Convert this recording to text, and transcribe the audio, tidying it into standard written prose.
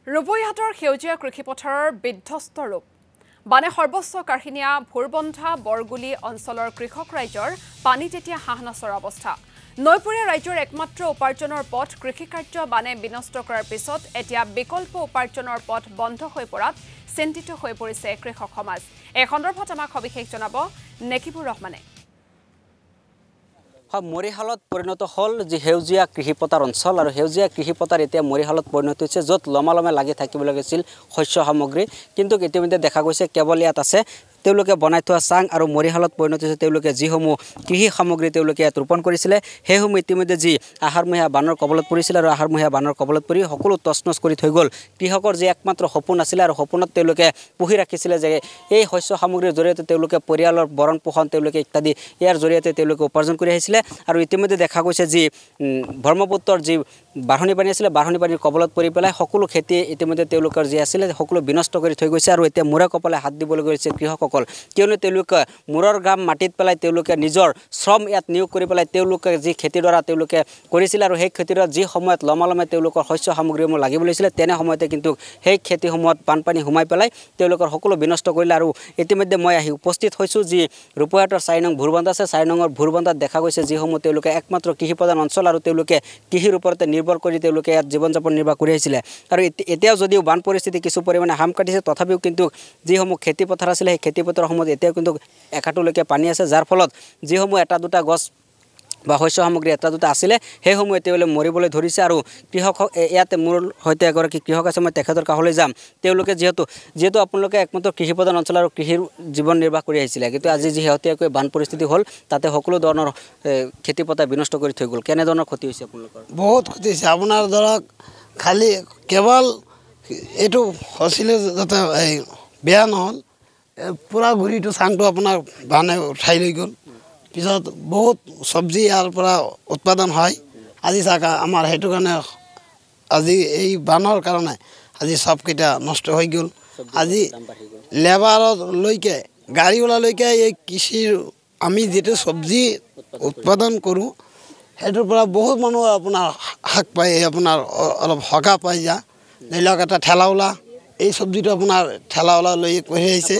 ৰূপৈহাটৰ সেউজীয়া কৃষিপথাৰৰ বিধ্বস্ত ৰূপ বানে সৰ্বোচ্চ কাহিনীয়া ভোৰবন্ধা বৰগুলি অঞ্চলৰ কৃষক ৰাইজৰ পানীত এতিয়া হাঁহনাচৰ অৱস্থা নৈপৰীয়া ৰাইজৰ একমাত্ৰ উপাৰ্জনৰ পথ কৃষিকাৰ্য বানে বিনষ্ট কৰাৰ পিছত এতিয়া বিকল্প উপাৰ্জনৰ পথ বন্ধ হৈ পৰাত চিন্তিত হৈ পৰিছে কৃষক সমাজ এই সন্দৰ্ভত আমাক সবিশেষ জনাব নেকিবুৰ ৰহমানে মৰিহালত পৰিণত হল যে সেউজীয়া কৃষিপথাৰ অঞ্চল আৰু সেউজীয়া কৃষিপথাৰ এতিয়া মৰিহালত পৰিণত হৈছে য'ত লমালমে লাগি থাকিব লাগিছিল শস্য সামগ্ৰী কিন্তু ইতিমধ্যে দেখা গৈছে কেৱল ইয়াত আছে তেওঁলোকে বনাই থোৱা চাং আৰু মৰিহালত পৰিণত হৈছে তেওঁলোকে যিসমূহ কৃষি সামগ্ৰী তেওঁলোকে ইয়াত ৰোপণ কৰিছিলে সেইসমূহ ইতিমধ্যে যি আহাৰমহীয়া বানৰ কবলত পৰিছিল আৰু আহাৰমহীয়া বানৰ কবলত পৰি সকলো তছনছ কৰি থৈ গ'ল কৃষকৰ যি একমাত্ৰ সপোন আছিল আৰু সপোনত তেওঁলোকে পুহি ৰাখিছিলে যে এই শস্য সামগ্ৰীৰ জৰিয়তে তেওঁলোকে পৰিয়ালৰ বৰণ পোষণ তেওঁলোকে ইত্যাদি ইয়াৰ জৰিয়তে তেওঁলোকে উপাৰ্জন কৰি আহিছিলে আৰু ইতিমধ্যে দেখা গৈছে যি ব্ৰহ্মপুত্ৰৰ যি বাঢ়নি পানী আছিলে বাঢ়নি পানীৰ কবলত পৰি পেলাই সকলো খেতি ইতিমধ্যে তেওঁলোকৰ যি আছিলে সকলো বিনষ্ট কৰি থৈ গৈছে আৰু এতিয়া মূৰে কপালে হাত দিবলৈ গৈছে কৃষকসকল কিয়নো তেওঁলোকে মূৰৰ গাম মাটিত পেলাই তেওঁলোকে নিজৰ শ্ৰম ইয়াত নিয়োগ কৰি পেলাই তেওঁলোকে যি খেতিডৰা তেওঁলোকে কৰিছিল আৰু সেই খেতিডৰা যি সময়ত লমালমে তেওঁলোকৰ শস্য সামগ্ৰীসমূহ লাগিব লৈছিলে তেনে সময়তে কিন্তু সেই খেতিসমূহত বানপানী সোমাই পেলাই তেওঁলোকৰ সকলো বিনষ্ট কৰিলে আৰু ইতিমধ্যে মই আহি উপস্থিত হৈছোঁ যি ৰূপৈহাটৰ 4 নং ভোৰবন্ধা আছে 4 নঙৰ ভোৰবন্ধাত দেখা গৈছে যিসমূহ তেওঁলোকে একমাত্ৰ কৃষিপ্ৰধান অঞ্চল আৰু তেওঁলোকে কৃষিৰ ওপৰতে নিৰ্ভৰ কৰি তেওঁলোকে ইয়াত জীৱন যাপন নিৰ্বাহ কৰি আহিছিলে আৰু এতিয়াও যদিও বান পৰিস্থিতি কিছু পৰিমাণে হাম কাটিছে তথাপিও কিন্তু যিসমূহ খেতিপথাৰ আছিলে সেই খেতিপথাৰৰ সময়ত এতিয়াও কিন্তু একাটোলৈকে পানী আছে যাৰ ফলত যিসমূহ এটা দুটা গছ বা শস্য সামগ্ৰী এটা দুটা আছিলে সেইসমূহ এতিয়ালৈ মৰিবলৈ ধৰিছে আৰু কৃষক ইয়াতে মোৰ সৈতে এগৰাকী কৃষক আছে মই তেখেতৰ কাষলৈ যাম তেওঁলোকে যিহেতু আপোনালোকে একমাত্ৰ কৃষিপ্ৰধান অঞ্চল আৰু কৃষিৰ জীৱন নিৰ্বাহ কৰি আহিছিলে কিন্তু আজি যি শেহতীয়াকৈ বান পৰিস্থিতি হ'ল তাতে সকলো ধৰণৰ খেতিপথাৰ বিনষ্ট কৰি থৈ গ'ল কেনেধৰণৰ ক্ষতি হৈছে আপোনালোকৰ বহুত ক্ষতি হৈছে আপোনাৰ ধৰক খালি কেৱল এইটো হৈছিলে যাতে বেয়া নহ'ল পুৰা ঘূৰিটো চাংটো আপোনাৰ বানে উঠাই লৈ গ'ল পিছত বহুত চব্জি ইয়াৰ পৰা উৎপাদন হয় আজি চাকা আমাৰ সেইটো কাৰণে আজি এই বানৰ কাৰণে আজি সবকেইটা নষ্ট হৈ গ'ল আজি লেবাৰলৈকে গাড়ীৱালালৈকে এই কৃষিৰ আমি যিটো চব্জি উৎপাদন কৰোঁ সেইটোৰ পৰা বহুত মানুহ আপোনাৰ শাক পায় আপোনাৰ অলপ সকাহ পাই যা ধৰি লওক এটা ঠেলাওলা এই চব্জিটো আপোনাৰ ঠেলাওলা লৈ কৰি আহিছে